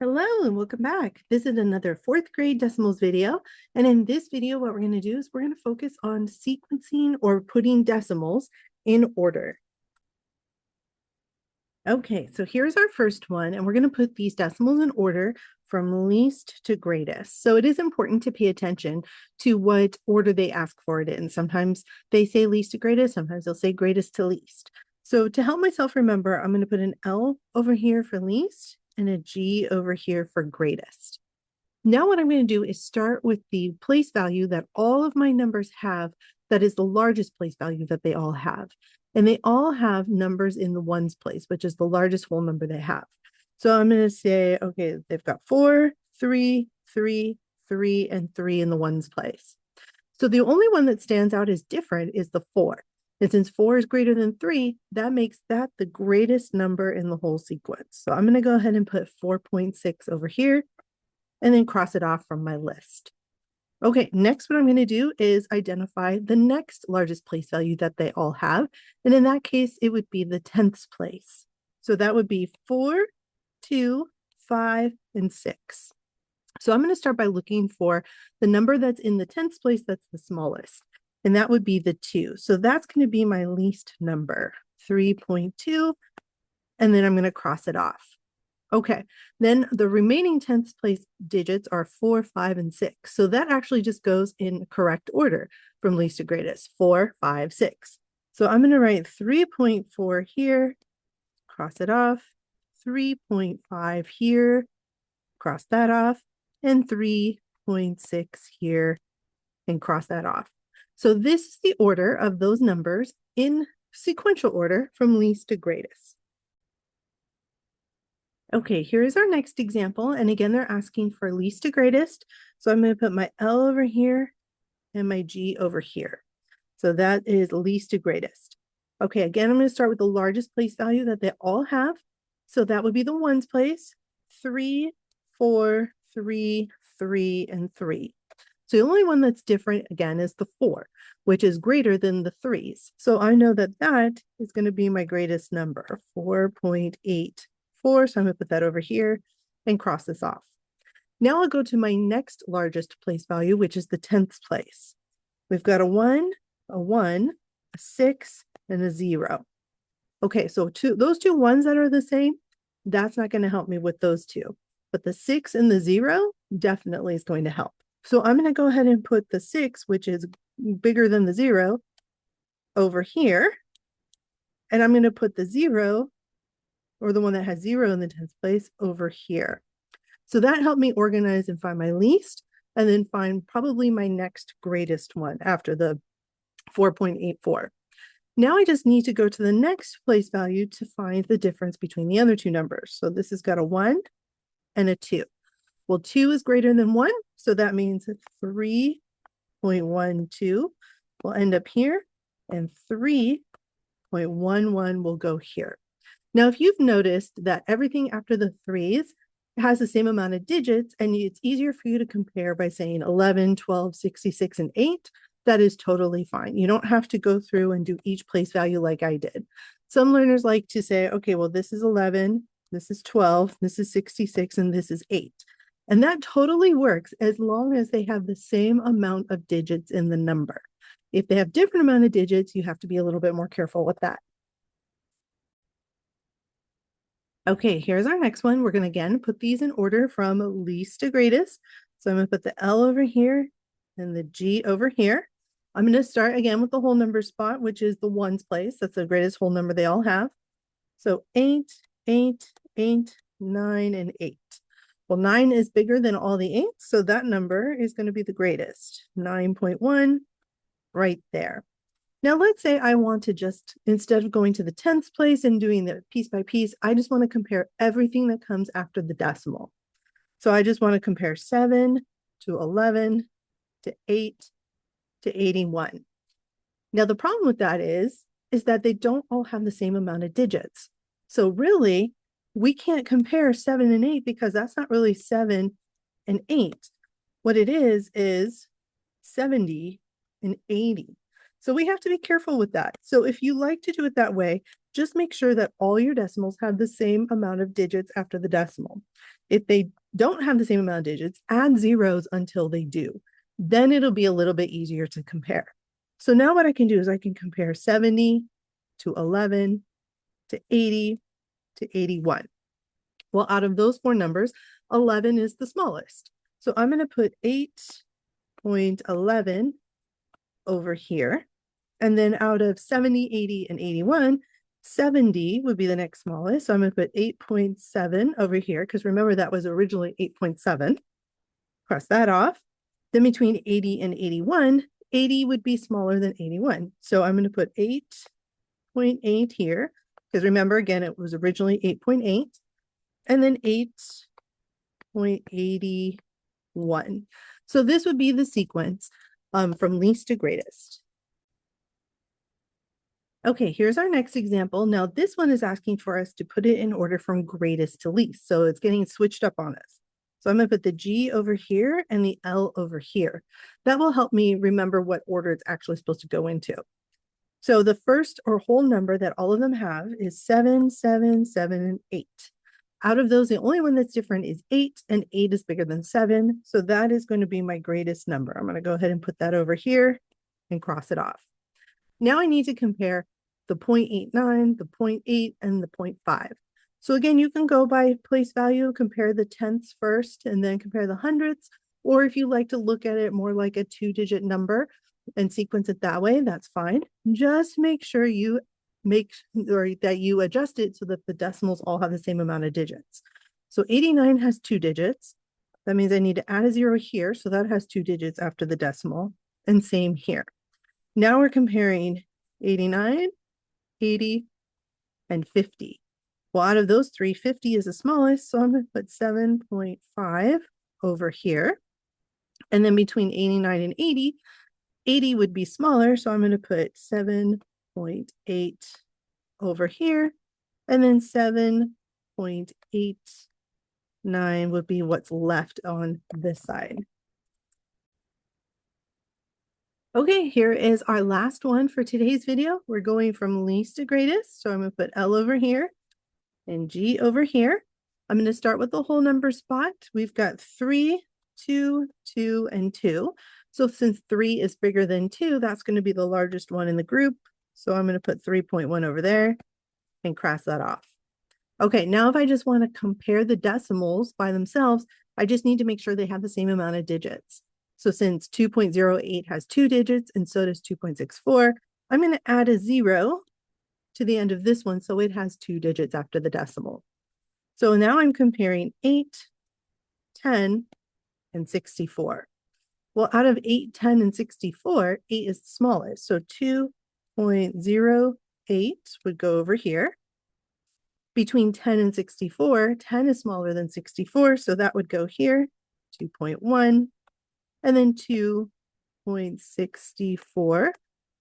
Hello and welcome back. This is another fourth grade decimals video. And in this video, what we're going to do is we're going to focus on sequencing or putting decimals in order. Okay, so here's our first one, and we're going to put these decimals in order from least to greatest. So it is important to pay attention to what order they ask for it in. Sometimes they say least to greatest, sometimes they'll say greatest to least. So to help myself remember, I'm going to put an L over here for least and a G over here for greatest. Now what I'm going to do is start with the place value that all of my numbers have that is the largest place value that they all have. And they all have numbers in the ones place, which is the largest whole number they have. So I'm going to say, okay, they've got 4, 3, 3, 3, and 3 in the ones place. So the only one that stands out as different is the 4. And since 4 is greater than 3, that makes that the greatest number in the whole sequence. So I'm going to go ahead and put 4.6 over here and then cross it off from my list. Okay, next what I'm going to do is identify the next largest place value that they all have. And in that case, it would be the 10th place. So that would be 4, 2, 5, and 6. So I'm going to start by looking for the number that's in the 10th place that's the smallest. And that would be the 2. So that's going to be my least number, 3.2. And then I'm going to cross it off. Okay, then the remaining 10th place digits are 4, 5, and 6. So that actually just goes in correct order from least to greatest, 4, 5, 6. So I'm going to write 3.4 here, cross it off, 3.5 here, cross that off, and 3.6 here, and cross that off. So this is the order of those numbers in sequential order from least to greatest. Okay, here is our next example. And again, they're asking for least to greatest. So I'm going to put my L over here and my G over here. So that is least to greatest. Okay, again, I'm going to start with the largest place value that they all have. So that would be the ones place, 3, 4, 3, 3, and 3. So the only one that's different, again, is the 4, which is greater than the 3s. So I know that that is going to be my greatest number, 4.84. So I'm going to put that over here and cross this off. Now I'll go to my next largest place value, which is the 10th place. We've got a 1, a 6, and a 0. Okay, so those two ones that are the same, that's not going to help me with those two. But the 6 and the 0 definitely is going to help. So I'm going to go ahead and put the 6, which is bigger than the 0, over here. And I'm going to put the 0, or the one that has 0 in the 10th place, over here. So that helped me organize and find my least, and then find probably my next greatest one after the 4.84. Now I just need to go to the next place value to find the difference between the other two numbers. So this has got a 1 and a 2. Well, 2 is greater than 1, so that means 3.12 will end up here, and 3.11 will go here. Now, if you've noticed that everything after the 3s has the same amount of digits, and it's easier for you to compare by saying 11, 12, 66, and 8, that is totally fine. You don't have to go through and do each place value like I did. Some learners like to say, okay, well, this is 11, this is 12, this is 66, and this is 8. And that totally works as long as they have the same amount of digits in the number. If they have different amount of digits, you have to be a little bit more careful with that. Okay, here's our next one. We're going to again put these in order from least to greatest. So I'm going to put the L over here and the G over here. I'm going to start again with the whole number spot, which is the ones place. That's the greatest whole number they all have. So 8, 8, 8, 9, and 8. Well, 9 is bigger than all the 8s, so that number is going to be the greatest. 9.1 right there. Now, let's say I want to just, instead of going to the 10th place and doing the piece by piece, I just want to compare everything that comes after the decimal. So I just want to compare 7 to 11 to 8 to 81. Now, the problem with that is that they don't all have the same amount of digits. So really, we can't compare 7 and 8 because that's not really 7 and 8. What it is 70 and 80. So we have to be careful with that. So if you like to do it that way, just make sure that all your decimals have the same amount of digits after the decimal. If they don't have the same amount of digits, add zeros until they do. Then it'll be a little bit easier to compare. So now what I can do is I can compare 70 to 11 to 80 to 81. Well, out of those four numbers, 11 is the smallest. So I'm going to put 8.11 over here. And then out of 70, 80, and 81, 70 would be the next smallest. So I'm going to put 8.7 over here, because remember that was originally 8.7. Cross that off. Then between 80 and 81, 80 would be smaller than 81. So I'm going to put 8.8 here, because remember, again, it was originally 8.8. And then 8.81. So this would be the sequence from least to greatest. Okay, here's our next example. Now this one is asking for us to put it in order from greatest to least. So it's getting switched up on us. So I'm going to put the G over here and the L over here. That will help me remember what order it's actually supposed to go into. So the first or whole number that all of them have is 7, 7, 7, and 8. Out of those, the only one that's different is 8, and 8 is bigger than 7. So that is going to be my greatest number. I'm going to go ahead and put that over here and cross it off. Now I need to compare the 0.89, the 0.8, and the 0.5. So again, you can go by place value, compare the tenths first, and then compare the hundredths. Or if you like to look at it more like a 2-digit number and sequence it that way, that's fine. Just make sure you that you adjust it so that the decimals all have the same amount of digits. So 89 has 2 digits. That means I need to add a 0 here. So that has 2 digits after the decimal, and same here. Now we're comparing 89, 80, and 50. Well, out of those three, 50 is the smallest. So I'm going to put 7.5 over here. And then between 89 and 80, 80 would be smaller. So I'm going to put 7.8 over here, and then 7.89 would be what's left on this side. Okay, here is our last one for today's video. We're going from least to greatest. So I'm going to put L over here and G over here. I'm going to start with the whole number spot. We've got 3, 2, 2, and 2. So since 3 is bigger than 2, that's going to be the largest one in the group. So I'm going to put 3.1 over there and cross that off. Okay, now if I just want to compare the decimals by themselves, I just need to make sure they have the same amount of digits. So since 2.08 has 2 digits and so does 2.64, I'm going to add a 0 to the end of this one so it has 2 digits after the decimal. So now I'm comparing 8, 10, and 64. Well, out of 8, 10, and 64, 8 is the smallest. So 2.08 would go over here. Between 10 and 64, 10 is smaller than 64, so that would go here, 2.1. And then 2.64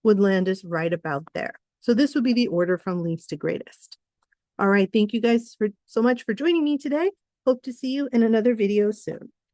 would land us right about there. So this would be the order from least to greatest. All right, thank you guys so much for joining me today. Hope to see you in another video soon.